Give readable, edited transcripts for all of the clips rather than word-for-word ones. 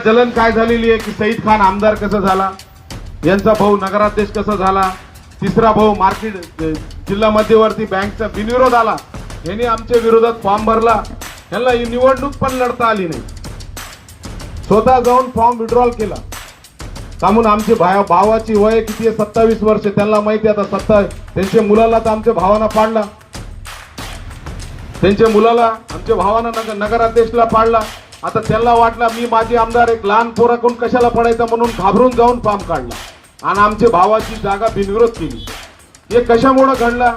जलन काय झालेली आहे की सईद खान आमदार कसा झाला, यांचा भाऊ नगराध्यक्ष कसा झाला, तिसरा भाऊ मार्केट जिल्हा मध्यवर्ती बँकचा बिनविरोध आला, यांनी आमच्या विरोधात फॉर्म भरला, यांना ही निवडणूक पण लढता आली नाही, स्वतः जाऊन फॉर्म विड्रॉल केला. त्यामुळे आमची भावाची वय किती आहे, 27 वर्ष, त्यांना माहिती आता त्यांच्या मुलाला तर आमच्या भावानं पाडला, त्यांच्या मुलाला आमच्या भावानं नगराध्यक्षला पाडला. आता त्यांना वाटला मी माझे आमदार एक लहान पोराकडून कशाला पडायचं म्हणून घाबरून जाऊन फॉर्म काढला आणि आमच्या भावाची जागा बिनविरोध केली. हे कशामुळे घडला?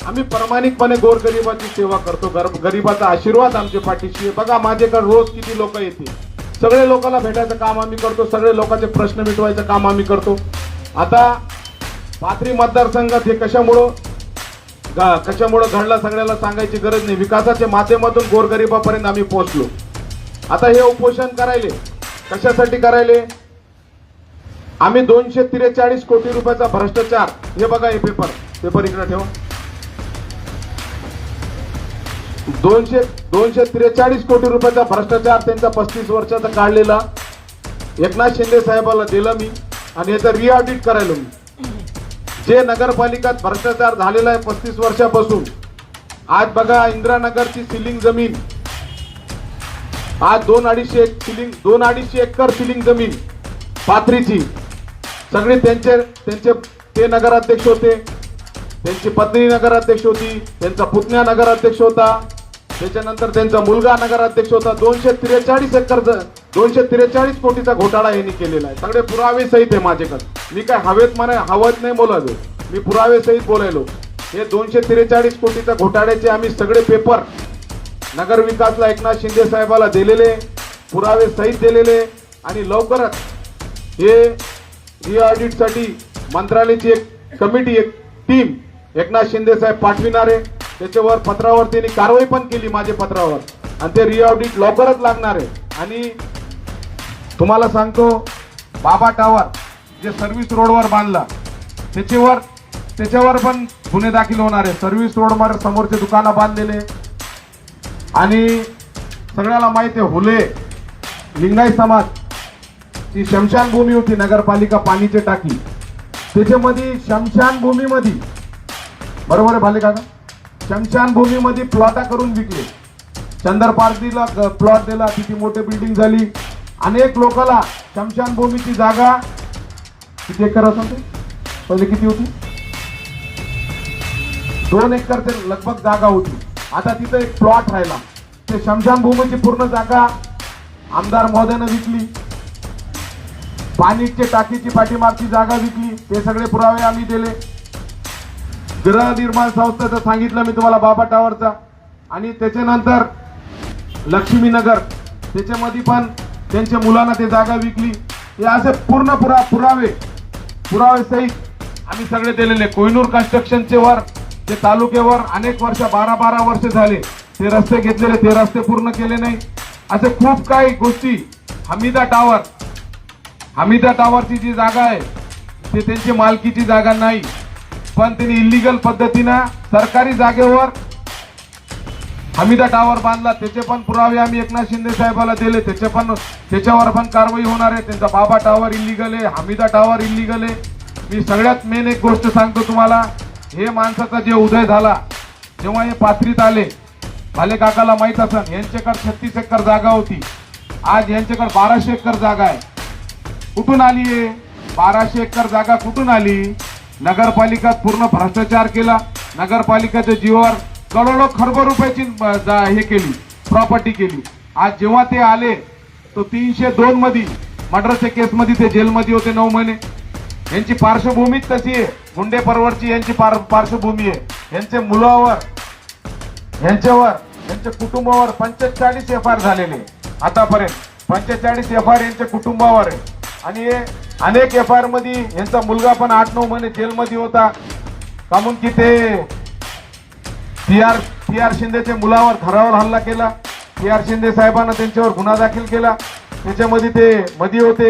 आम्ही प्रामाणिकपणे गोरगरिबाची सेवा करतो, गरीबाचा आशीर्वाद आमच्या पाठीशी आहे. बघा माझ्याकडे रोज किती लोक येतील, सगळे लोकांना भेटायचं काम आम्ही करतो, सगळे लोकांचे प्रश्न मिटवायचं काम आम्ही करतो. आता पाथरी मतदारसंघात हे कशामुळं घडला सगळ्याला सांगायची गरज नाही. विकासाच्या माध्यमातून गोरगरिबापर्यंत आम्ही पोहोचलो. आता हे उपोषण करायले कशासाठी करायले? आम्ही 243 कोटी रुपयाचा भ्रष्टाचार, हे बघा हे पेपर इकडे ठेवा, 243 कोटी रुपयाचा भ्रष्टाचार त्यांचा 35 वर्षाचा काढलेला एकनाथ शिंदे साहेबाला दिला मी आणि याचा रिऑडिट करायला मी. जे नगरपालिकात भ्रष्टाचार झालेला आहे 35 वर्षापासून, आज बघा इंदिरानगरची सिलिंग जमीन आज 2-2.5 एकर सिलिंग जमीन पाथरीची सगळे ते नगराध्यक्ष होते, त्यांची पत्नी नगराध्यक्ष होती, त्यांचा पुतण्या नगराध्यक्ष होता, त्याच्यानंतर त्यांचा मुलगा नगराध्यक्ष होता. 243 कोटीचा घोटाळा यांनी केलेला आहे. सगळे पुरावे सहित आहे माझ्याकडे. मी काय हवेत नाही बोलायलो, मी पुरावे सहित बोलायलो. हे 243 कोटीच्या घोटाळ्याचे आम्ही सगळे पेपर नगर विकासला एकनाथ शिंदे साहेबाला दिलेले, पुरावे सहित दिलेले आणि लवकरच हे रिऑडिट साठी मंत्रालयाची एक कमिटी, एक टीम एकनाथ शिंदे साहेब पाठविणार आहे. त्याच्यावर पत्रावर त्यांनी कारवाई पण केली माझ्या पत्रावर आणि ते रिऑडिट लवकरच लागणार आहे. आणि तुम्हाला सांगतो बाबा टावर जे सर्व्हिस रोडवर बांधला त्याच्यावर पण गुन्हे दाखल होणार आहे. सर्व्हिस रोडवर समोरचे दुकानं बांधलेले आणि सगळ्याला माहिती आहे हुले लिंगायत समाज ची शमशानभूमी होती, नगरपालिका पाणीची टाकी, त्याच्यामध्ये शमशानभूमीमध्ये बरोबर आहे भाले काका, शमशानभूमीमध्ये प्लॉटा करून विकले. चंदर पार्टीला प्लॉट दिला, किती मोठी बिल्डिंग झाली. अनेक लोकांना शमशानभूमीची जागा किती एकर होती पहिले, किती होती 2 एकर ते लगभग जागा होती. आता तिथे एक प्लॉट राहिला, ते शमशानभूमीची पूर्ण जागा आमदार महोदयानं विकली, पाणीच्या टाकीची पाठीमागची जागा विकली. ते सगळे पुरावे आम्ही दिले. गृहनिर्माण संस्थेचं सांगितलं मी तुम्हाला बाबा टावरचा. आणि त्याच्यानंतर लक्ष्मीनगर त्याच्यामध्ये पण त्यांच्या मुलांना ते जागा विकली. हे असे पूर्ण पुरावे सहित आम्ही सगळे दिलेले. कोहिनूर कन्स्ट्रक्शनचे वर ते तालुक्यावर अनेक वर्ष 12 वर्ष झाले ते रस्ते घेतलेले, ते रस्ते पूर्ण केले नाही. असे खूप काही गोष्टी. हमीदा टावरची जी जागा आहे ते त्यांची मालकीची जागा नाही, पण त्यांनी इलिगल पद्धतीनं सरकारी जागेवर हमीदा टावर बांधला. त्याचे पण पुरावे आम्ही एकनाथ शिंदे साहेबाला दिले. त्याच्यावर पण कारवाई होणार आहे. त्यांचा बाबा टावर इलिगल आहे, हमीदा टावर इलिगल आहे. मी सगळ्यात मेन एक गोष्ट सांगतो तुम्हाला, हे माणसाचा जे उदय झाला जेव्हा हे पाथरीत आले, भाले काकाला माहित असेल, यांच्याकडे 36 एकर जागा होती, आज यांच्याकडे 1200 एकर जागा आहे. कुठून आली आहे 1200 एकर जागा? कुठून आली? नगरपालिकात पूर्ण भ्रष्टाचार केला, नगरपालिकेच्या जीवावर करोडो खरबो रुपयाची हे केली, प्रॉपर्टी केली. आज जेव्हा ते आले तो 302 मध्ये मर्डरच्या केसमध्ये ते जेलमध्ये होते 9 महिने. यांची पार्श्वभूमीच तशी आहे, गुंडे परवरची यांची पार्श्वभूमी आहे. यांच्या मुलावर, यांच्या कुटुंबावर 45 FIR झालेले आतापर्यंत. 45 FIR यांच्या कुटुंबावर आहे. आणि अनेक FIR मध्ये यांचा मुलगा पण 8-9 महिने जेलमध्ये होता. कामून की ते PR शिंदेच्या मुलावर घरावर हल्ला केला. PR शिंदे साहेबांना त्यांच्यावर गुन्हा दाखल केला. त्याच्यामध्ये ते मध्ये होते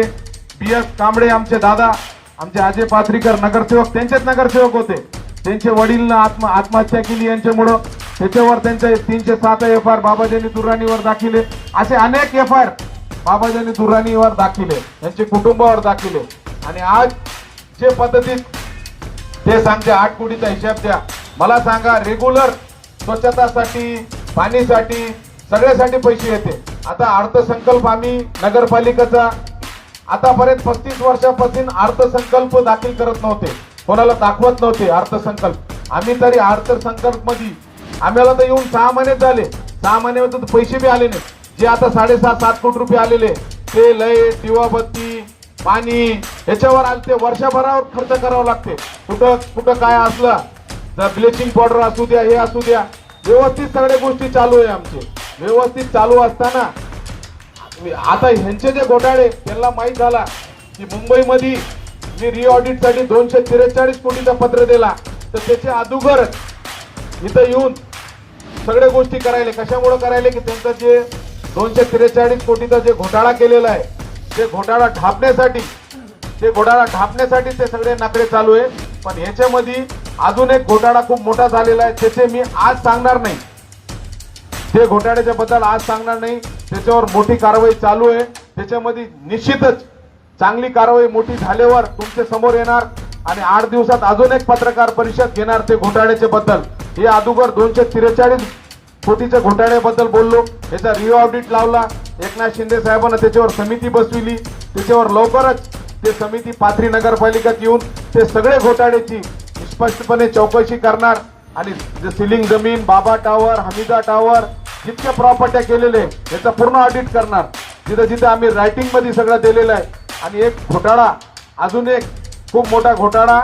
PS कांबळे, आमचे दादा, आमचे अजय पाथरीकर नगरसेवक, त्यांचेच नगरसेवक होते. त्यांचे वडील आत्महत्या केली यांच्यामुळं. त्याच्यावर त्यांचे 307 FIR बाबाजानी दुर्राणीवर दाखल. असे अनेक FIR बाबाजानी दुर्राणीवर दाखिले, यांचे कुटुंबावर दाखिले आणि आज जे पद्धतीत ते सांगते 8 कोटीचा हिशोब द्या. मला सांगा रेग्युलर स्वच्छतासाठी, पाणीसाठी, सगळ्यासाठी पैसे येते. आता अर्थसंकल्प आम्ही नगरपालिकेचा आतापर्यंत 35 वर्षापासून अर्थसंकल्प दाखल करत नव्हते, कोणाला दाखवत नव्हते अर्थसंकल्प. आम्ही तरी अर्थसंकल्प मध्ये आम्हाला तर येऊन 6 महिने झाले, 6 महिन्यामध्ये पैसे बी आले नाही. जे आता 7.5-7 कोटी रुपये आलेले ते लाईट, दिवाबत्ती, पाणी याच्यावर आले ते वर्षभरावर खर्च करावा लागते. कुठं काय असलं तर ब्लिचिंग पावडर असू द्या, हे असू द्या, व्यवस्थित सगळ्या गोष्टी चालू आहे आमचे. व्यवस्थित चालू असताना आता ह्यांचे जे घोटाळे त्यांना माहीत झाला की मुंबईमध्ये मी रिऑडिट साठी 243 कोटीचा पत्र दिला, तर त्याच्या अगोदर इथं येऊन सगळ्या गोष्टी करायले. कशामुळे करायले की त्यांचं जे 243 कोटीचा जे घोटाळा केलेला आहे ते घोटाळा ढापण्यासाठी ते सगळे नखरे चालू आहे. पण ह्याच्यामध्ये अजून एक घोटाळा खूप मोठा झालेला आहे, त्याचे मी आज सांगणार नाही. ते घोटाळ्याच्या बद्दल आज सांगणार नाही, त्याच्यावर मोठी कारवाई चालू आहे. त्याच्यामध्ये निश्चितच चांगली कारवाई मोठी झाल्यावर तुमच्या समोर येणार आणि 8 दिवसात अजून एक पत्रकार परिषद घेणार ते घोटाळ्याच्या बद्दल. हे अगोदर 243 कोटीच्या घोटाळ्याबद्दल बोललो, याचा रिऑडिट लावला. एकनाथ शिंदे साहेबांना त्याच्यावर समिती बसविली, त्याच्यावर लवकरच ते समिती पाथरी नगरपालिकेत येऊन ते सगळे घोटाळ्याची स्पष्टपणे चौकशी करणार आणि सिलिंग जमीन, बाबा टावर, हमीदा टावर, जितक्या प्रॉपर्ट्या केलेले याचा पूर्ण ऑडिट करणार. जिथे आम्ही रायटिंग मध्ये सगळं दिलेलं आहे. आणि एक घोटाळा, अजून एक खूप मोठा घोटाळा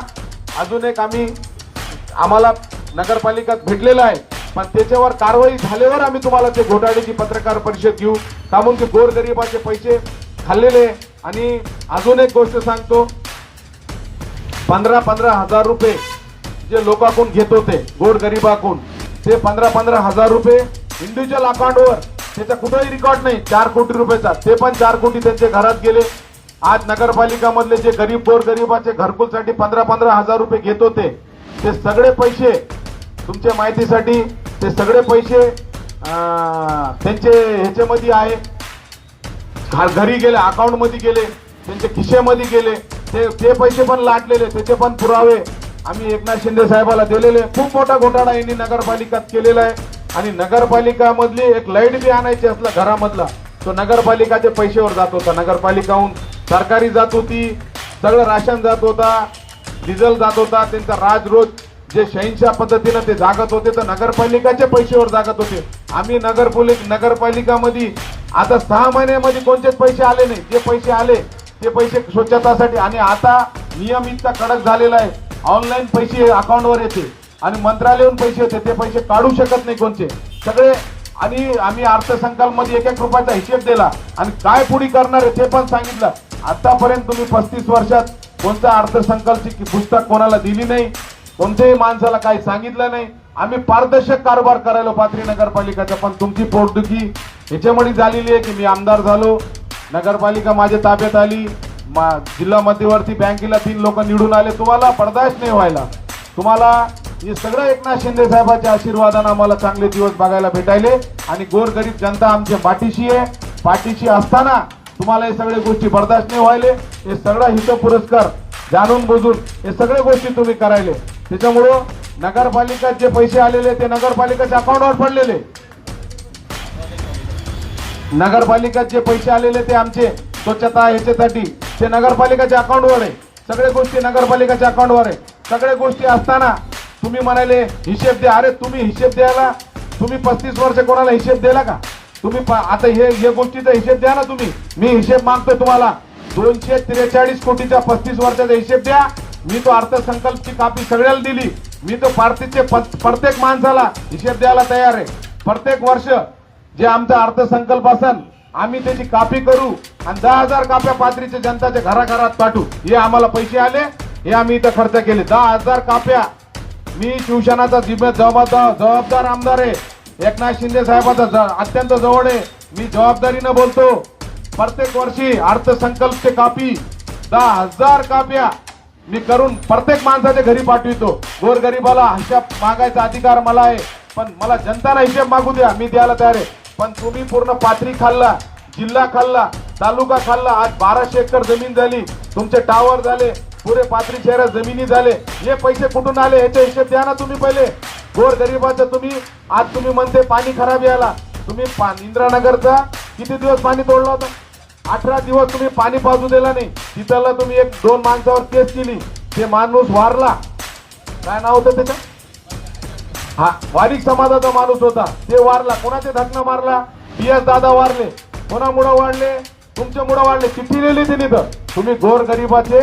अजून एक आम्हाला नगरपालिकेत भेटलेला आहे, पण त्याच्यावर कारवाई झाल्यावर आम्ही तुम्हाला ते घोटाळ्याची पत्रकार परिषद घेऊ. कामून की गोरगरिबाचे पैसे खाल्लेले. आणि अजून एक गोष्ट सांगतो, 15-15 हजार रुपये जे लोकांकडून घेत होते गोरगरिबाकडून, ते 15-15 हजार रुपये इंडिव्हिज्युअल अकाउंटवर, त्याचा कुठेही रेकॉर्ड नाही. 4 कोटी रुपयाचा, ते पण 4 कोटी त्यांच्या घरात गेले. आज नगरपालिकामधले जे गोरगरिबाचे घरकुलसाठी 15-15 हजार रुपये घेत होते, ते सगळे पैसे तुमच्या माहितीसाठी ते सगळे पैसे त्यांचे ह्याच्यामध्ये आहे, घरी गेले, अकाउंट मध्ये गेले, त्यांच्या खिशेमध्ये गेले. ते पैसे पण लाटलेले, त्याचे पण पुरावे आम्ही एकनाथ शिंदे साहेबाला दिलेले. खूप मोठा घोटाळा यांनी नगरपालिकेत केलेला आहे. आणि नगरपालिका मधली एक लाईट बी आणायची असला घरामधला, तो नगरपालिकाच्या पैशावर जात होता. नगरपालिकाहून सरकारी जात होती, सगळं राशन जात होता, डिझेल जात होता. त्यांचा राज रोज जे 86 पद्धतीनं ते जागत होते, तर नगरपालिकाच्या पैशावर जागत होते. आम्ही नगरपालिकामध्ये आता 6 महिन्यामध्ये कोणतेच पैसे आले नाही. जे पैसे आले ते पैसे स्वच्छतासाठी. आणि आता नियम इतका कडक झालेला आहे, ऑनलाईन पैसे अकाउंटवर येते आणि मंत्रालयाहून पैसे येते, ते पैसे काढू शकत नाही कोणते सगळे. आणि आम्ही अर्थसंकल्प मध्ये 1-1 रुपयाचा हिशेब दिला आणि काय पुढे करणार आहे ते पण सांगितलं. आतापर्यंत तुम्ही 35 वर्षात कोणत्या अर्थसंकल्पची पुस्तक कोणाला दिली नाही, कोणत्याही माणसाला काही सांगितलं नाही. आम्ही पारदर्शक कारभार करायला पाथरी नगरपालिकेचा. पण तुमची पोटदुखी याच्यामुळे झालेली आहे की मी आमदार झालो, नगरपालिका माझ्या ताब्यात आली, जिल्हा मध्यवर्ती बँकेला 3 लोक निवडून आले, तुम्हाला बर्दाश्त नाही व्हायला. तुम्हाला हे सगळं एकनाथ शिंदे साहेबांच्या आशीर्वादाने आम्हाला चांगले दिवस बघायला भेटायले. आणि गोरगरीब जनता आमच्या पाठीशी आहे. पाठीशी असताना तुम्हाला हे सगळे गोष्टी बर्दाश्त नाही व्हायले. हे सगळं हित पुरस्कार जाणून बुजून हे सगळे गोष्टी तुम्ही करायले. त्याच्यामुळं नगरपालिकेत जे पैसे आलेले ते नगरपालिकेच्या अकाउंटवर पडलेले. नगरपालिकेत जे पैसे आलेले ते आमचे स्वच्छता ह्याच्यासाठी ते नगरपालिकेच्या अकाउंटवर आहे. सगळे गोष्टी नगरपालिकेच्या अकाउंटवर आहे. सगळ्या गोष्टी असताना तुम्ही म्हणाले हिशेब द्या. अरे तुम्ही हिशेब द्यायला, तुम्ही 35 वर्ष कोणाला हिशेब दिला का? तुम्ही आता हे गोष्टीचा हिशेब द्या ना तुम्ही. मी हिशेब मागतो तुम्हाला. 243 कोटीचा 35 वर्षाचा हिशेब द्या. मी तो अर्थसंकल्पची कॉपी सगळ्याला दिली. मी तो प्रत्येक माणसाला हिशेब द्यायला तयार आहे. प्रत्येक वर्ष जे आमचा अर्थसंकल्प असेल आम्ही त्याची कॉपी करू आणि 10,000 काप्या पाथरीच्या जनताच्या घराघरात पाठवू. हे आम्हाला पैसे आले, हे आम्ही इथं खर्च केले. 10,000 काप्या. मी शिवसेनाचा जबाबदार आमदार आहे. एकनाथ शिंदे साहेबाचा अत्यंत जवळ आहे. मी जबाबदारीनं बोलतो. प्रत्येक वर्षी अर्थसंकल्पचे कॉपी 10,000 काप्या मी करून प्रत्येक माणसाच्या घरी पाठवितो. गोरगरिबाला हिशेब मागायचा अधिकार मला आहे, पण मला जनताला हिशेब मागू द्या, मी द्यायला तयार आहे. पण तुम्ही पूर्ण पाथरी खाल्ला. जिल्हा खाल्ला, तालुका खाल्ला, आज 1200 एकर जमीन झाली, तुमचे टावर झाले, पुरे पाथरी शहरात जमिनी झाले. हे पैसे कुठून आले याचा हिशेब द्या ना तुम्ही पहिले. गोर गरीबाचं तुम्ही आज तुम्ही म्हणते पाणी खराब यायला. तुम्ही इंदिरानगरचा किती दिवस पाणी तोडलं होतं? 18 दिवस तुम्ही पाणी पाजू दिला नाही. तिथला तुम्ही 1-2 माणसावर केस केली, ते माणूस वारला. काय नाव होतं त्याचं? हा, वारिक समाजाचा माणूस होता, ते वारला. कोणाचे धक्का मारला? PS दादा वारले. कोणामुळे वाढले? तुमच्यामुळे वाढले. चिठ्ठी लिहिली त्यांनी. तर तुम्ही गोर गरीबाचे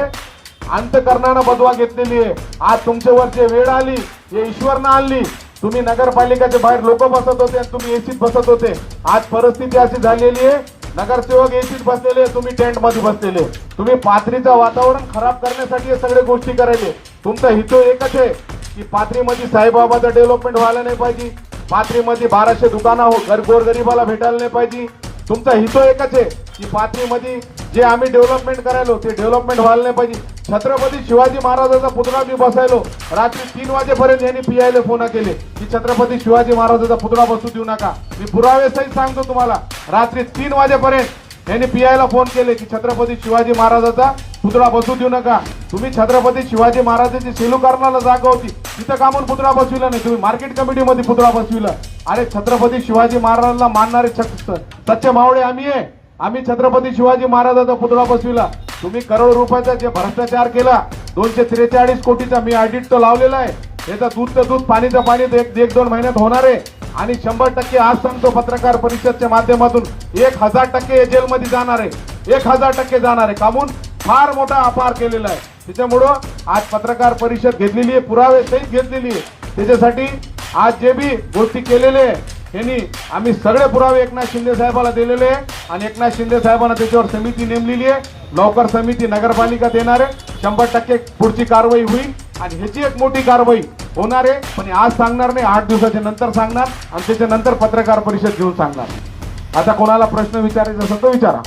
अंतकरणानं बदवा घेतलेली आहे. आज तुमच्यावरची वेळ आली, हे ईश्वरनं आणली. तुम्ही नगरपालिकेच्या बाहेर लोक बसत होते आणि तुम्ही एसीत बसत होते. आज परिस्थिती अशी झालेली आहे, नगरसेवक एसीत बसलेले, तुम्ही टेंट मध्ये बसलेले. तुम्ही पाथरीचं वातावरण खराब करण्यासाठी हे सगळे गोष्टी करायले. तुमचा हेतू एकच आहे की पाथरीमध्ये साईबाबाचं डेव्हलपमेंट व्हायला नाही पाहिजे, पाथरीमध्ये 1200 दुकानं गोरगरिबाला भेटायला नाही पाहिजे. तुमचा हेतू एकच आहे की पाथरीमध्ये जे आम्ही डेव्हलपमेंट करायलो ते डेव्हलपमेंट व्हायला नाही पाहिजे. छत्रपती शिवाजी महाराजाचा पुतळा मी बसायलो, रात्री 3 वाजेपर्यंत यांनी PI फोन केले की छत्रपती शिवाजी महाराजाचा पुतळा बसू देऊ नका. मी पुरावे सहित सांगतो तुम्हाला, रात्री 3 वाजेपर्यंत यांनी PI फोन केले की छत्रपती शिवाजी महाराजाचा पुतळा बसू देऊ नका. तुम्ही छत्रपती शिवाजी महाराजाची सेलूकरणाला जागा होती, तिथं कामून पुतळा बसविला नाही, तुम्ही मार्केट कमिटीमध्ये पुतळा बसविला. अरे छत्रपती शिवाजी महाराजांना मानणारे सच्चे मावळे आम्ही आहे. आम्ही छत्रपती शिवाजी महाराजाचा पुतळा बसविला. तुम्ही करोड रुपयाचा जे भ्रष्टाचार केला, 243 कोटीचा, मी ऑडिट तो लावलेला आहे. याचा दूध तर दूध, पाणीचं पाणी 1-2 महिन्यात होणार आहे. आणि 100% आज सांगतो पत्रकार परिषदच्या माध्यमातून 1000% जेलमध्ये जाणार आहे. 1000% जाणार आहे. कामून फार मोठा अपार केलेला आहे. त्याच्यामुळं आज पत्रकार परिषद घेतलेली आहे, पुरावे सहित घेतलेली आहे. त्याच्यासाठी आज जे बी गोष्टी केलेले आहे यांनी आम्ही सगळे पुरावे एकनाथ शिंदे साहेबाला दिलेले आहे. आणि एकनाथ शिंदे साहेबांना त्याच्यावर समिती नेमलेली आहे. लवकर समिती नगरपालिका देणार आहे. 100% पुढची कारवाई होईल आणि ह्याची एक मोठी कारवाई होणार आहे. पण आज सांगणार नाही, 8 दिवसाच्या नंतर सांगणार आणि त्याच्यानंतर पत्रकार परिषद घेऊन सांगणार. आता कोणाला प्रश्न विचारायचा असेल तो विचारा.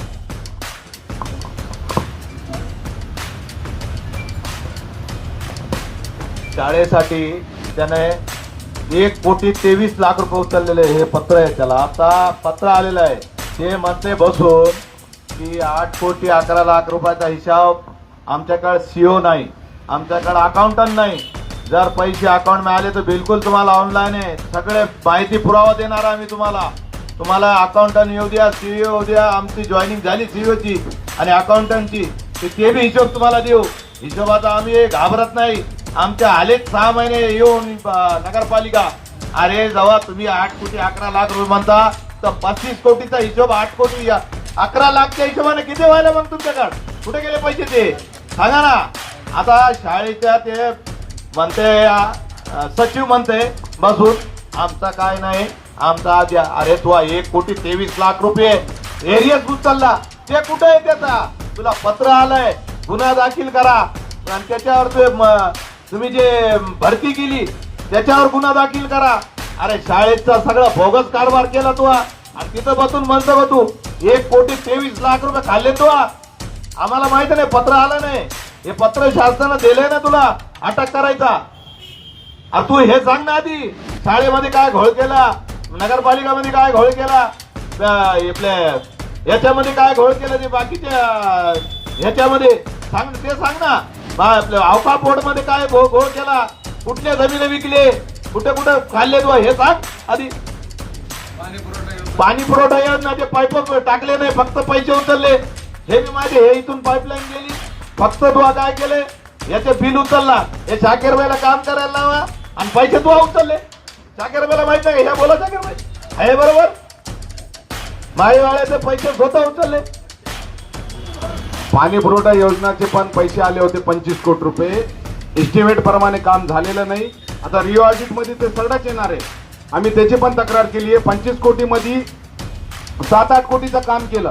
शाळेसाठी त्याने 1,23,00,000 रुपये उचललेले. हे पत्र आहे, त्याला आता पत्र आलेलं आहे. ते म्हणते बसून की 8,11,00,000 रुपयाचा हिसाब आमच्याकडे CO नाही, आमच्याकडे अकाउंटंट नाही. जर पैसे अकाउंट मिळाले तर बिलकुल तुम्हाला ऑनलाईन आहे, सगळे माहिती पुरावा देणार आम्ही तुम्हाला. तुम्हाला अकाउंटंट येऊ द्या, CEO येऊ द्या. आमची जॉईनिंग झाली CEOची आणि अकाउंटंटची, ते बी हिशोब तुम्हाला देऊ. हिशोबाचा आम्ही घाबरत नाही. आमच्या आलेच 6 महिने येऊन नगरपालिका. अरे जेव्हा तुम्ही 8,11,00,000 रुपये म्हणता तर 35 कोटीचा हिशोब 8 कोटी 11 लाखच्या हिशोबाने किती व्हायला मग तुमच्याकडे? कुठे गेले पैसे ते सांगा ना. आता शाळेच्या ते म्हणते सचिव म्हणते बसून आमचा काय नाही, आमचा अरे तू 1,23,00,000 रुपये एरियस उचलला, ते कुठे आहे? त्याचा तुला पत्र आलंय, गुन्हा दाखल करा. आणि त्याच्यावर तुम्ही जे भरती केली त्याच्यावर गुन्हा दाखल करा. अरे शाळेचा सगळा बोगस कारभार केला तू आणि तिथं बसून म्हणतो तू 1,23,00,000 रुपये खाल्ले तू. आम्हाला माहित नाही, पत्र आलं नाही. हे पत्र शासनानं दिलंय ना तुला अटक करायचा. अरे तू हे सांग ना आधी, शाळेमध्ये काय घोळ केला, नगरपालिकामध्ये काय घोळ केला, आपल्या याच्यामध्ये काय घोळ केला, ते बाकीच्या ह्याच्यामध्ये सांग, ते सांग ना. आपल्या अवकाश बोर्ड मध्ये काय घोळ केला, कुठल्या जमिनी विकले, कुठे कुठे खाल्ले तू हे सांग आधी. पाणी पुरवठा योजनाचे पाईप टाकले नाही, फक्त पैसे उचलले. हे बी माझे, हे इथून पाईपलाईन गेली, फक्त तू काय केले, याचे बिल उचलला. हे शाकीरबाईला काम करायला लावा आणि पैसे तू उचलले. शाकीरबाईला माहित नाही, हे बोला शाकीरबाई आहे बरोबर. माईवाड्याचे पैसे स्वतः उचलले. पाणी पुरवठा योजनाचे पण पैसे आले होते 25 कोटी रुपये. एस्टिमेट प्रमाणे काम झालेलं नाही. आता रिओ ऑडिट मध्ये ते सगळंच येणार आहे. आम्ही त्याची पण तक्रार केली आहे. 25 कोटी मध्ये 7-8 कोटीचं काम केलं.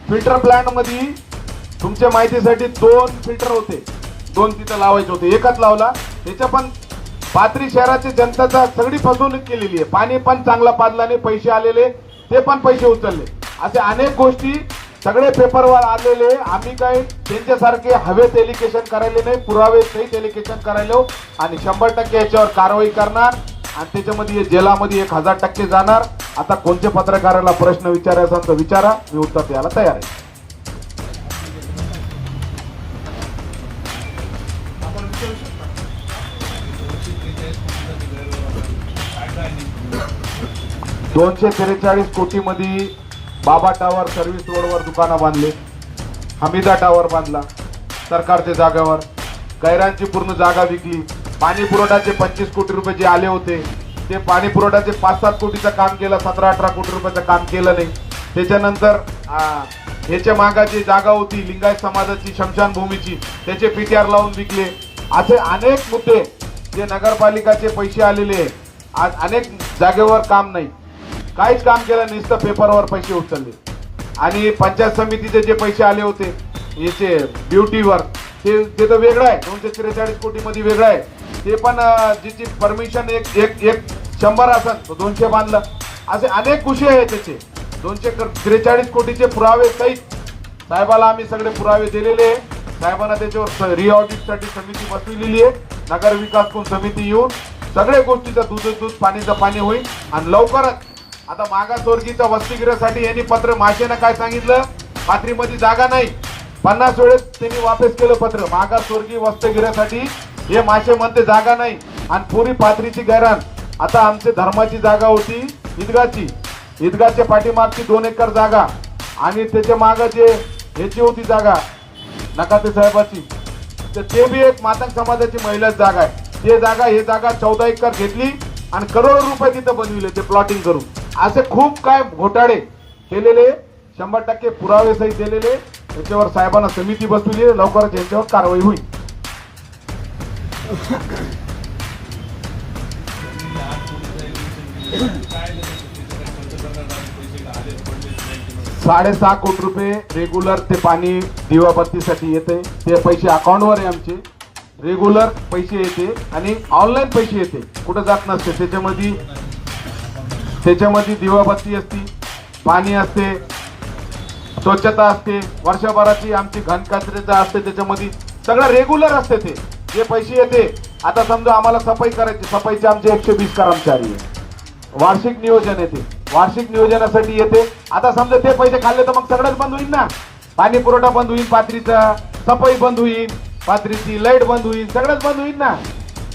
फिल्टर प्लांट मध्ये तुमच्या माहितीसाठी 2 फिल्टर होते, 2 तिथं लावायचे होते, एकच लावला. त्याच्या पण पाथरी शहराची जनताचा सगळी फसवणूक केलेली आहे. पाणी पण चांगला पाजला नाही, पैसे आलेले ते पण पैसे उचलले. असे अनेक गोष्टी सगळे पेपरवर आलेले. आम्ही काय त्यांच्यासारखे हवेत एलिगेशन करायले नाही, पुरावे सहित एलिगेशन करायलो आणि 100% याच्यावर कारवाई करणार. आणि त्याच्यामध्ये हे जेलामध्ये 1000% जाणार. आता कोणत्या पत्रकाराला प्रश्न विचारायचा तर विचारा, मी उत्तर द्यायला तयार आहे. $243 कोटी मध्ये बाबा टावर सर्व्हिस रोडवर दुकानं बांधले, हमीदा टावर बांधला सरकारच्या जागेवर, कैरांची पूर्ण जागा विकली. पाणी पुरवठ्याचे 25 कोटी रुपये जे आले होते ते पाणी पुरवठ्याचे 5-7 कोटीचं काम केलं, 17-18 कोटी रुपयाचं काम केलं नाही. त्याच्यानंतर ह्याच्या मागाची जागा होती लिंगायत समाजाची शमशानभूमीची, त्याचे पीटीआर लावून विकले. असे अनेक मुद्दे जे नगरपालिकाचे पैसे आलेले आज अनेक जागेवर काम नाही, काहीच काम केलं, नुसतं पेपरवर पैसे उचलले. आणि पंचायत समितीचे जे पैसे आले होते याचे ड्युटीवर ते तर वेगळं आहे, 243 कोटी मध्ये वेगळं आहे. ते पण जिची परमिशन एक 100 असेल तो 200 बांधलं. असे अनेक विषय आहेत त्याचे. 243 कोटीचे पुरावे सहित साहेबाला आम्ही सगळे पुरावे दिलेले आहे. साहेबांना त्याच्यावर रिऑडिटसाठी समिती बसविलेली आहे. नगर विकास कोण समिती येऊन सगळ्या गोष्टीचं दूध पाणीचं पाणी होईल. आणि लवकरच आता मागासवर्गीच्या वसतिगृहासाठी यांनी पत्र माशेनं काय सांगितलं, पाथरीमध्ये जागा नाही, 50 वेळेस त्यांनी वापस केलं पत्र. मागासवर्गीय वसतिगृहासाठी हे माशे म्हणते जागा नाही आणि पुरी पाथरीची गैरान. आता आमची धर्माची जागा होती ईदगाची, ईदगाच्या पाठीमागची 2 एकर जागा आणि त्याच्या माग जे ह्याची होती जागा नकाते साहेबाची, तर ते बी एक मातंग समाजाची महिलाच जागा आहे. ते जागा हे जागा 14 एकर घेतली आणि करोडो रुपये तिथं बनविले ते प्लॉटिंग करून. असे खूप काय घोटाळे केलेले, 100% पुरावे सहित दिलेले. याच्यावर साहेबांना समिती बसवली, लवकरच यांच्यावर कारवाई होईल. 6.5 कोटी रुपये रेग्युलर ते पाणी दिवाबत्तीसाठी येते. ते पैसे अकाउंटवर आहे आमचे, रेग्युलर पैसे येते आणि ऑनलाईन पैसे येते, कुठं जात नसते. त्याच्यामध्ये दिवाबत्ती असते, पाणी असते, स्वच्छता असते, वर्षभराची आमची घनकचऱ्याचं असते, त्याच्यामध्ये सगळं रेग्युलर असते. ते जे पैसे येते, आता समजा आम्हाला सफाई करायची, सफाईचे आमचे 120 कर्मचारी आहे, वार्षिक नियोजन येते, वार्षिक नियोजनासाठी येते. आता समजा ते पैसे खाल्ले तर मग सगळंच बंद होईल ना, पाणी पुरवठा बंद होईल, पाथरीचा सफाई बंद होईल, पाथरीची लाईट बंद होईल, सगळंच बंद होईल ना.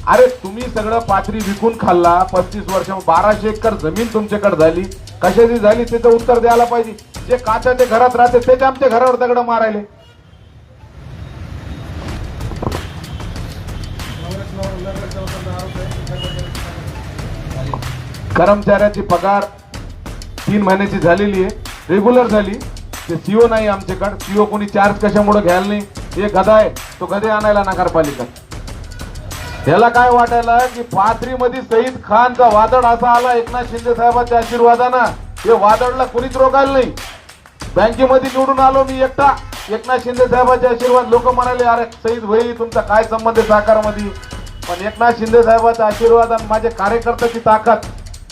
अरे तुम्ही सगळं पाथरी विकून खाल्ला, 35 वर्ष 1200 एकर जमीन तुमच्याकडे झाली, कशाची झाली त्याचं उत्तर द्यायला पाहिजे. जे काचाच्या घरात राहते तेच आमच्या घरावर दगड मारायले. कर्मचाऱ्याची पगार 3 महिन्याची झालेली आहे, रेग्युलर झाली. ते सीओ नाही आमच्याकडे, सीओ कोणी चार्ज कशामुळे घ्यायला नाही. हे गधा आहे, तो गधे आणायला नगरपालिका. याला काय वाटायला की पाथरीमध्ये सईद खानचा वादळ असा आला एकनाथ शिंदे साहेबांच्या आशीर्वादानं, हे वादळला कोणीच रोखायला नाही. बँकेमध्ये निवडून आलो मी एकटा, एकनाथ शिंदे साहेबांचे आशीर्वाद. लोक म्हणाले अरे सईद भाई तुमचा काय संबंध आहे साकारमध्ये, पण एकनाथ शिंदे साहेबांचा आशीर्वाद आणि माझ्या कार्यकर्त्याची ताकद,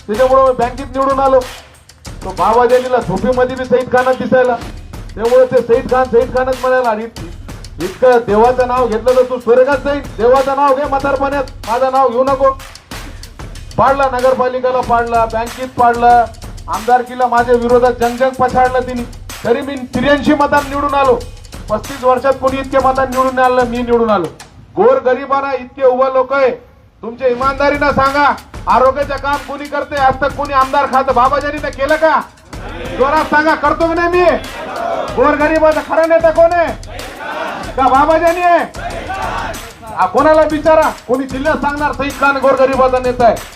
त्याच्यामुळे बँकेत निवडून आलो. तो बाबाजानीला झोपेमध्ये बी सईद खानच दिसायला, त्यामुळे ते सईद खानच म्हणायला. आणि इतकं देवाचं नाव घेतलं तर तू स्वर्गात जाईल, देवाचं नाव घे म्हातारपणात, माझं नाव घेऊ नको. पाडला, नगरपालिकेला पाडला, बँकेत पाडला, आमदारकीला माझ्या विरोधात जंग पछाडलं तिने, तरी मी 83 मतांनी निवडून आलो. 35 वर्षात कोणी इतके मतांनी निवडून आलं, मी निवडून आलो. गोर गरिबांना इतके उभा लोक आहे, तुमच्या इमानदारीनं सांगा आरोग्याचं काम कोणी करते, आज तक कोणी आमदार खात बाबाजानीनं केलं का? जोरात सांगा, करतो की नाही मी? गोर गरिबाचा खरा नेता कोण आहे? का बाबाजानी आहे? कोणाला विचारा, कोणी जिल्ह्यात सांगणार सईद खान गोर गरिबाचा नेता आहे.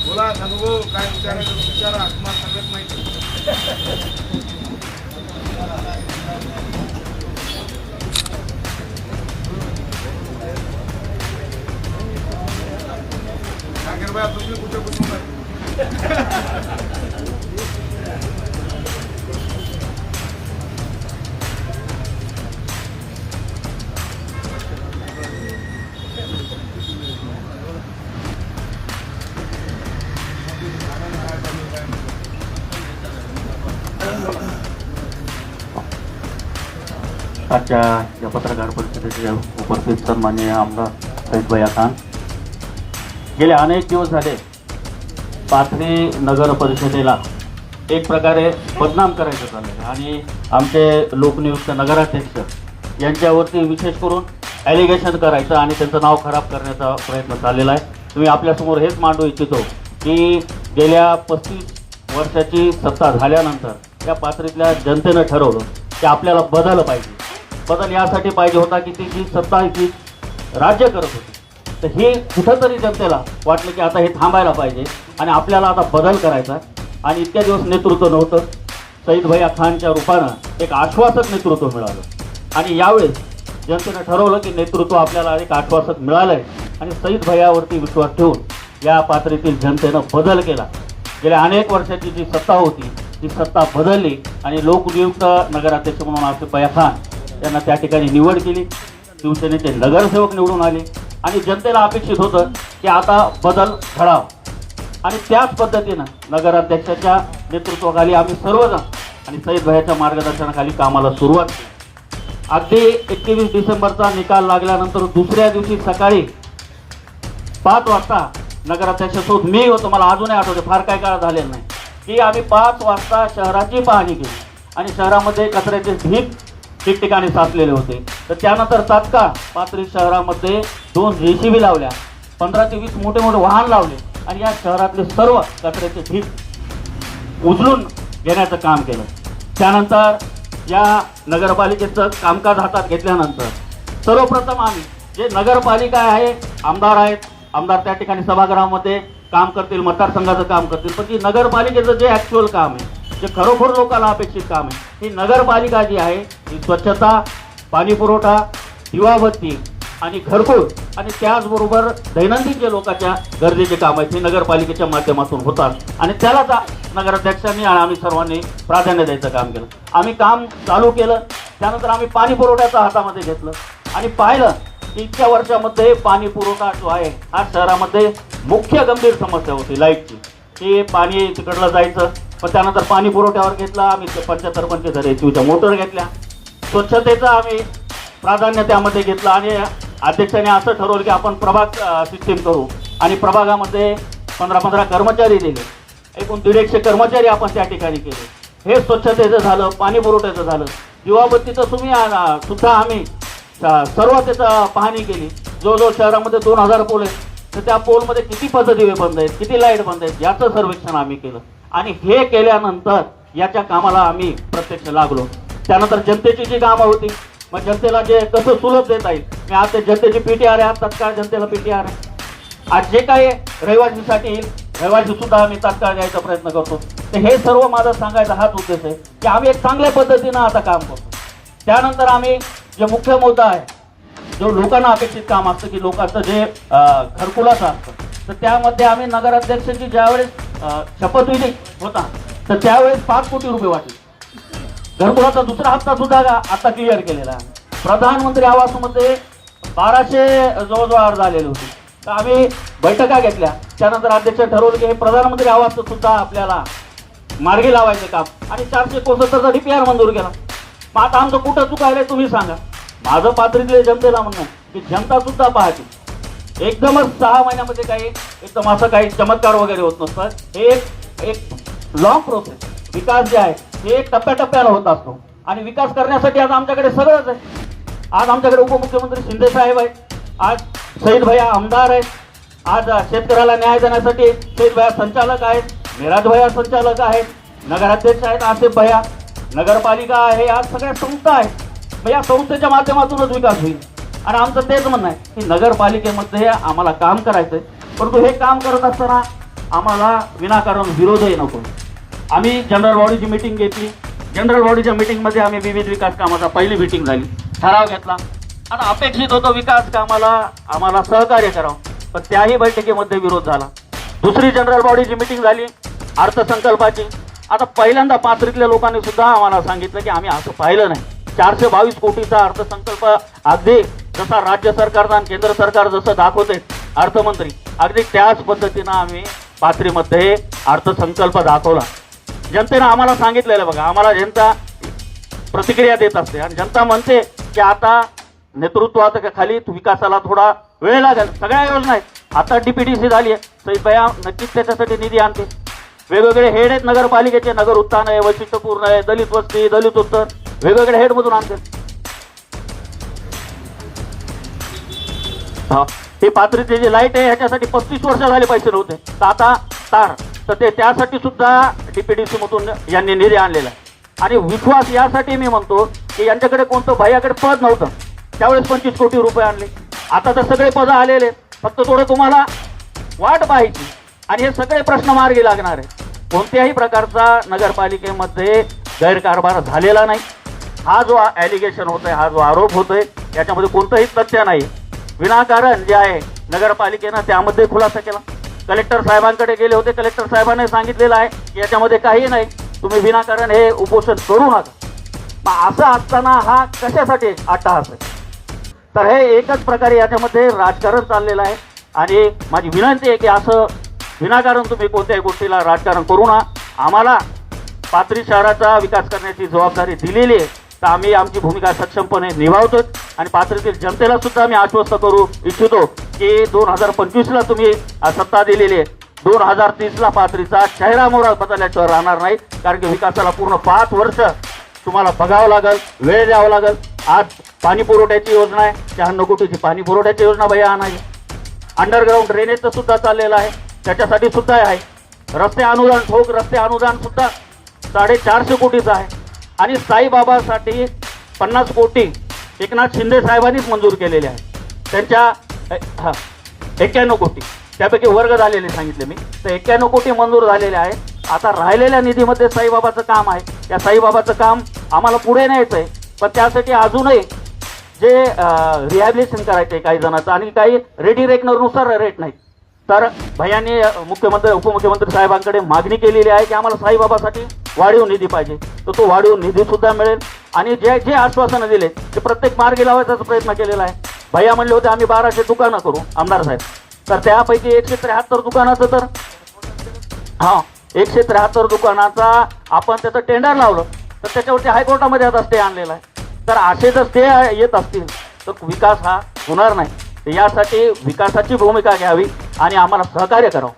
बोला अनुभव काय विचारायचं विचारा, तुम्हाला सगळ्यात माहिती. तुम्ही कुठे कुठून आजच्या या पत्रकार परिषदेचे उपस्थित सन्माननीय आमदार सईद भैया खान, गेले अनेक दिवस झाले पाथरी नगर परिषदेला एक प्रकारे बदनाम करायचं चाललं आणि आमचे लोकनियुक्त नगराध्यक्ष यांच्यावरती विशेष करून ॲलिगेशन करायचं आणि त्यांचं नाव खराब करण्याचा प्रयत्न चाललेला आहे. तुम्ही आपल्यासमोर हेच मांडू इच्छितो की गेल्या 35 वर्षाची सत्ता झाल्यानंतर या पाथरीतल्या जनतेनं ठरवलं की आपल्याला बदल पाहिजे. बदल यासाठी पाहिजे होता की ती जी सत्ता जी राज्य करत होती तर हे कुठंतरी जनतेला वाटलं की आता हे थांबायला पाहिजे आणि आपल्याला आता बदल करायचा. आणि इतक्या दिवस नेतृत्व नव्हतं, सईद भैया खानच्या रूपानं एक आश्वासक नेतृत्व मिळालं आणि यावेळेस जनतेनं ठरवलं की नेतृत्व आपल्याला एक आश्वासक मिळालं आहे आणि सईद भैयावरती विश्वास ठेवून या पाथरीतील जनतेनं बदल केला. गेल्या अनेक वर्षाची जी सत्ता होती ती सत्ता बदलली आणि लोकनियुक्त नगराध्यक्ष म्हणून आसिफ भैया खान यांना त्या ठिकाणी निवड केली. शिवसेनेचे नगरसेवक निवडून आले आणि जनतेला अपेक्षित होतं की आता बदल घडावा आणि त्याच पद्धतीनं नगराध्यक्षाच्या नेतृत्वाखाली आम्ही सर्वजण आणि सईद भैयाच्या मार्गदर्शनाखाली कामाला सुरुवात केली. अगदी 21 डिसेंबरचा निकाल लागल्यानंतर दुसऱ्या दिवशी सकाळी 5 वाजता नगराध्यक्षासोबत मी होतो, मला अजूनही आठवते, फार काय काळ झालेलं नाही, की आम्ही 5 वाजता शहराची पाहणी केली आणि शहरामध्ये कचऱ्याचे ढीग ठिकठिकाणी साचलेले होते. तर त्यानंतर तात्काळ पाथरी शहरामध्ये 2 JCB लावल्या, 15 ते 20 मोठे मोठे वाहन लावले आणि या शहरातले सर्व कचऱ्याचे ढीग उचलून घेण्याचं काम केलं. त्यानंतर या नगरपालिकेचं कामकाज हातात घेतल्यानंतर सर्वप्रथम आम्ही जे नगरपालिका आहे, आमदार आहेत, आमदार त्या ठिकाणी सभागृहामध्ये काम करतील, मतदारसंघाचं काम करतील, पण ती नगरपालिकेचं जे ॲक्च्युअल काम आहे, जे खरोखर लोकांना अपेक्षित काम आहे, ही नगरपालिका जी आहे ती स्वच्छता, पाणी पुरवठा, दिवाबत्ती आणि घरकुल आणि त्याचबरोबर दैनंदिन जे लोकांच्या गरजेचे काम आहेत हे नगरपालिकेच्या माध्यमातून होतात आणि त्यालाच नगराध्यक्षांनी आणि आम्ही सर्वांनी प्राधान्य द्यायचं काम केलं. आम्ही काम चालू केलं. त्यानंतर आम्ही पाणी पुरवठ्याचं हातामध्ये घेतलं आणि पाहिलं की इतक्या वर्षामध्ये पाणी पुरवठा जो आहे हा शहरामध्ये मुख्य गंभीर समस्या होती लाईटची, की पाणी तिकडलं जायचं. पण त्यानंतर पाणी पुरवठ्यावर घेतला आम्ही 75-75 HPच्या मोटर घेतल्या. स्वच्छतेचं आम्ही प्राधान्य त्यामध्ये घेतलं आणि अध्यक्षांनी असं ठरवलं की आपण प्रभाग सिस्टीम करू आणि प्रभागामध्ये 15-15 कर्मचारी दिले, एकूण 150 कर्मचारी आपण त्या ठिकाणी केले. हे स्वच्छतेचं झालं, पाणी पुरवठ्याचं झालं, दिवाबत्तीचं सुद्धा आम्ही सर्व त्याचं पाहणी केली. जो शहरामध्ये 2000 पोल आहेत तर त्या पोलमध्ये किती पद्धतीने बंद आहेत, किती लाईट बंद आहेत याचं सर्वेक्षण आम्ही केलं आणि हे केल्यानंतर याच्या कामाला आम्ही प्रत्यक्ष लागलो. त्यानंतर जनतेची जी कामं होती, मग जनतेला जे कसं सुलभ देता येईल, मी आज ते जनतेची PTR आहे, तत्काळ जनतेला PTR आहे. आज जे काही रहिवासीसाठी येईल रहिवासी सुद्धा आम्ही तात्काळ द्यायचा प्रयत्न करतो. तर हे सर्व माझा सांगायचा हाच उद्देश आहे की आम्ही एक चांगल्या पद्धतीनं आता काम करतो. त्यानंतर आम्ही जे मुख्य मुद्दा आहे, जो लोकांना अपेक्षित काम असतं की लोकांचं जे घरकुलाचं असतं, तर त्यामध्ये आम्ही नगराध्यक्षांची ज्यावेळेस शपथविधी होता तर त्यावेळेस 5 कोटी रुपये वाटले. घरकुलाचा दुसरा हप्ता सुद्धा आता क्लिअर केलेला आहे. प्रधानमंत्री आवासमध्ये 1200 जवळजवळ अर्ज आलेले होते. तर आम्ही बैठका घेतल्या. त्यानंतर अध्यक्ष ठरवलं की हे प्रधानमंत्री आवासचं सुद्धा आपल्याला मार्गी लावायचं काम आणि 469चा DPR मंजूर केला. मग आता आमचं कुठं चुकायलंय तुम्ही सांगा. माझं पाथरीतल्या जनतेला म्हणणं आहे की जनता सुद्धा पाहते. एकदमच 6 महिन्यामध्ये काही एकदम असं काही चमत्कार वगैरे होत नसतं. हे एक लॉंग प्रोसेस. विकास जे आहे हे टप्प्याटप्प्याला होत असतो आणि विकास करण्यासाठी आज आमच्याकडे सगळंच आहे. आज आमच्याकडे उपमुख्यमंत्री शिंदे साहेब आहेत, आज सईद भैया आमदार आहेत, आज शेतकऱ्याला न्याय देण्यासाठी सईद भैया संचालक आहेत, मिराज भैया संचालक आहेत, नगराध्यक्ष आहेत आसिफ भैया, नगरपालिका आहे, आज सगळ्या संस्था आहेत. मग या संस्थेच्या माध्यमातूनच विकास होईल आणि आमचं तेच म्हणणं आहे की नगरपालिकेमध्ये आम्हाला काम करायचं आहे, परंतु हे काम करत असताना आम्हाला विनाकारण विरोधही नको. आम्ही जनरल बॉडीची मीटिंग घेतली. जनरल बॉडीच्या मीटिंगमध्ये आम्ही विविध विकास कामाचा पहिली मीटिंग झाली, ठराव घेतला. आता अपेक्षित होतं विकास कामाला आम्हाला सहकार्य करावं, पण त्याही बैठकीमध्ये विरोध झाला. दुसरी जनरल बॉडीची मीटिंग झाली अर्थसंकल्पाची. आता पहिल्यांदा पाथरीतल्या लोकांनी सुद्धा आम्हाला सांगितलं की आम्ही असं पाहिलं नाही. 422 कोटीचा अर्थसंकल्प अगदी जसा राज्य सरकारचा आणि केंद्र सरकार जसं दाखवते अर्थमंत्री, अगदी त्याच पद्धतीनं आम्ही पाथरीमध्ये अर्थसंकल्प दाखवला. जनतेनं आम्हाला सांगितलेलं आहे बघा, आम्हाला जनता प्रतिक्रिया देत असते आणि जनता म्हणते की आता नेतृत्वाच्या खाली विकासाला थोडा वेळ लागेल. सगळ्या योजना आहेत, आता डीपीडीसी झाली आहे, सईदबाया नक्कीच त्याच्यासाठी निधी आणते. वेगवेगळे हेड आहेत नगरपालिकेचे, नगर उत्थान आहे, वैशिष्ट्यपूर्ण आहे, दलित वस्ती, दलित उत्तर, वेगवेगळे हेड मधून आणते. हे पाथरीचे जे लाईट आहे ह्याच्यासाठी 35 वर्ष झाले पैसे नव्हते, तर आता तार, तर ते त्यासाठी सुद्धा डीपीडीसी मधून यांनी निधी आणलेला आहे. आणि विश्वास यासाठी मी म्हणतो की यांच्याकडे कोणतं भैयाकडे पद नव्हतं, त्यावेळेस 25 कोटी रुपये आणले. आता तर सगळे पद आलेले, फक्त थोडं तुम्हाला वाट पाहायची आणि हे सगळे प्रश्न मार्गी लागणार आहे. कोणत्याही प्रकारचा नगरपालिकेमध्ये गैरकारभार झालेला नाही. हा जो ॲलिगेशन होतोय, हा जो आरोप होतोय, याच्यामध्ये कोणतंही तथ्य नाही. विनाकारण जे आहे नगरपालिकेनं त्यामध्ये खुलासा केला. कलेक्टर साहेबांकडे गेले होते, कलेक्टर साहेबांनी सांगितलेलं आहे की याच्यामध्ये काही नाही, तुम्ही विनाकारण हे उपोषण करू नका. मग असं असताना हा कशासाठी अट्टहास आहे? तर हे एकच प्रकारे याच्यामध्ये राजकारण चाललेलं आहे. आणि माझी विनंती आहे की असं विनाकारण तुम्ही कोणत्याही गोष्टीला राजकारण करू नका. आम्हाला पाथरी शहराचा विकास करण्याची जबाबदारी दिलेली आहे, तर आम्ही आमची भूमिका सक्षमपणे निभावतो. आणि पाथरीतील जनतेला सुद्धा मी आश्वस्त करू इच्छितो की 2025ला तुम्ही सत्ता दिलेली आहे, 2030ला पाथरीचा चेहरा मोहरा बदलल्याशिवाय राहणार नाही. कारण की विकासाला पूर्ण 5 वर्ष तुम्हाला बघावं लागेल, वेळ द्यावा लागेल. आज पाणी पुरवठ्याची योजना आहे, 56 कोटीची पाणी पुरवठ्याची योजना भैया आणायची. अंडरग्राऊंड ड्रेनेजचं सुद्धा चाललेलं आहे, त्याच्यासाठी सुद्धा आहे. रस्ते अनुदान, ठोक रस्ते अनुदान सुद्धा 450 कोटीचं आहे. आणि साईबाबासाठी 50 कोटी एकनाथ शिंदे साहेबांनीच मंजूर केलेले आहे. त्यांच्या 91 कोटी त्यापैकी वर्ग झालेले सांगितले मी, तर 91 कोटी मंजूर झालेले आहे. आता राहिलेल्या निधीमध्ये साईबाबाचं काम आहे. त्या साईबाबाचं काम आम्हाला पुढे न्यायचं आहे, पण त्यासाठी अजूनही जे रिहॅबिलिटेशन करायचं आहे काही जणांचं, आणि काही रेडी रेकनरनुसार रेट नाही. तर भैयांनी मुख्यमंत्री उपमुख्यमंत्री साहेबांकडे मागणी केलेली आहे की आम्हाला साईबाबासाठी वाढीव निधी पाहिजे, तर तो वाढीव निधी सुद्धा मिळेल. आणि जे जे आश्वासनं दिले ते प्रत्येक मार्गी लावायचा प्रयत्न केलेला आहे. भैया म्हणले होते आम्ही 1200 दुकानं करू आमदार साहेब, तर त्यापैकी 173 दुकानाचं, तर 173 दुकानाचा आपण त्याचं टेंडर लावलं, तर त्याच्यावरती हायकोर्टामध्ये आता स्टे आणलेला आहे. तर असे जर स्टे येत असतील तर विकास हा होणार नाही. तर यासाठी विकासाची भूमिका घ्यावी आणि आम्हाला सहकार्य करावं.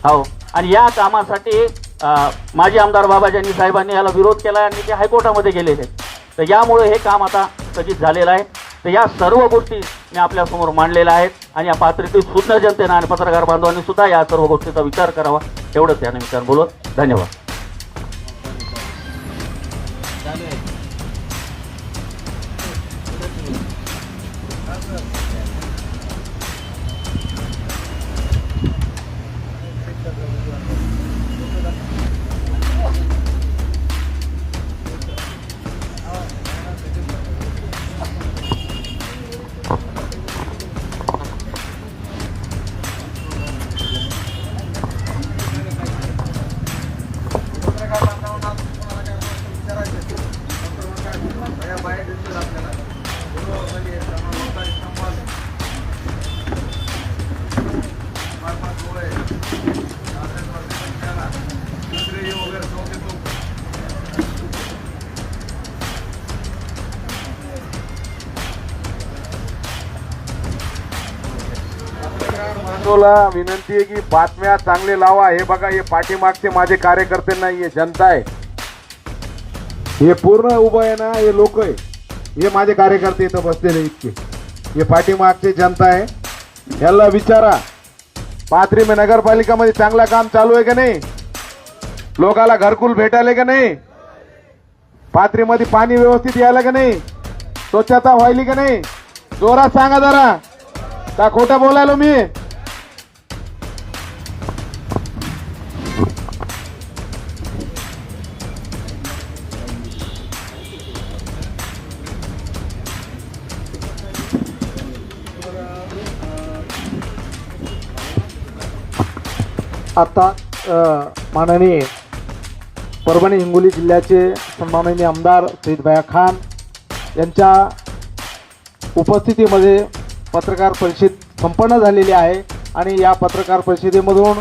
हो, आणि या कामासाठी माजी आमदार बाबाजानी साहेबांनी याला विरोध केला आणि ते हायकोर्टामध्ये गेलेले. तर यामुळे हे काम आता स्थगित झालेलं आहे. तर या सर्व गोष्टी मी आपल्यासमोर मांडलेल्या आहेत आणि या पाथरीतील सुज्ञ जनतेनं आणि पत्रकार बांधवांनी सुद्धा या सर्व गोष्टीचा विचार करावा, एवढंच या निमित्तानं बोलत धन्यवाद. विनंती आहे की बातम्या चांगले लावा. हे बघा, हे पाठीमागचे माझे कार्यकर्ते नाही, हे जनता आहे. हे पूर्ण उभं आहे ना, हे लोक आहे, हे माझे कार्यकर्ते इथं बसलेले इतके. हे पाठीमागचे जनता आहे. याला विचारा पाथरी में नगरपालिका मध्ये चांगला काम चालू आहे का नाही, लोकाला घरकुल भेटायला का नाही, पाथरी मध्ये पाणी व्यवस्थित यायला का नाही, स्वच्छता व्हायली का नाही, जोरात सांगा जरा, का खोटं बोलायलो मी. आता माननीय परभणी हिंगोली जिल्ह्याचे सन्माननीय आमदार सईदभाई खान यांच्या उपस्थितीमध्ये पत्रकार परिषद संपन्न झालेली आहे. आणि या पत्रकार परिषदेमधून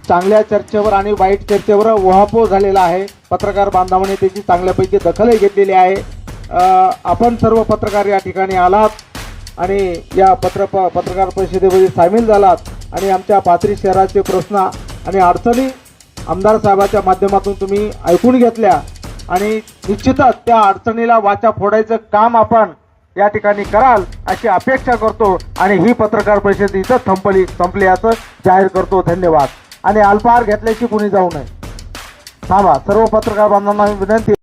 चांगल्या चर्चेवर आणि वाईट चर्चेवर उहापोह झालेला आहे. पत्रकार बांधवांनी त्याची चांगल्यापैकी दखलही घेतलेली आहे. आपण सर्व पत्रकार या ठिकाणी आलात आणि या पत्रकार परिषदेमध्ये सामील झालात आणि आमच्या पाथरी शहराचे प्रश्न आणि अडचणी आमदार साहेबाच्या माध्यमातून तुम्ही ऐकून घेतल्या आणि निश्चितच त्या अडचणीला वाचा फोडायचं काम आपण या ठिकाणी कराल अशी अपेक्षा करतो आणि ही पत्रकार परिषद इथं संपली असं जाहीर करतो. धन्यवाद. आणि अल्पाहार घेतल्याची कुणी जाऊ नये. थांबा. सर्व पत्रकार बांधवांना विनंती.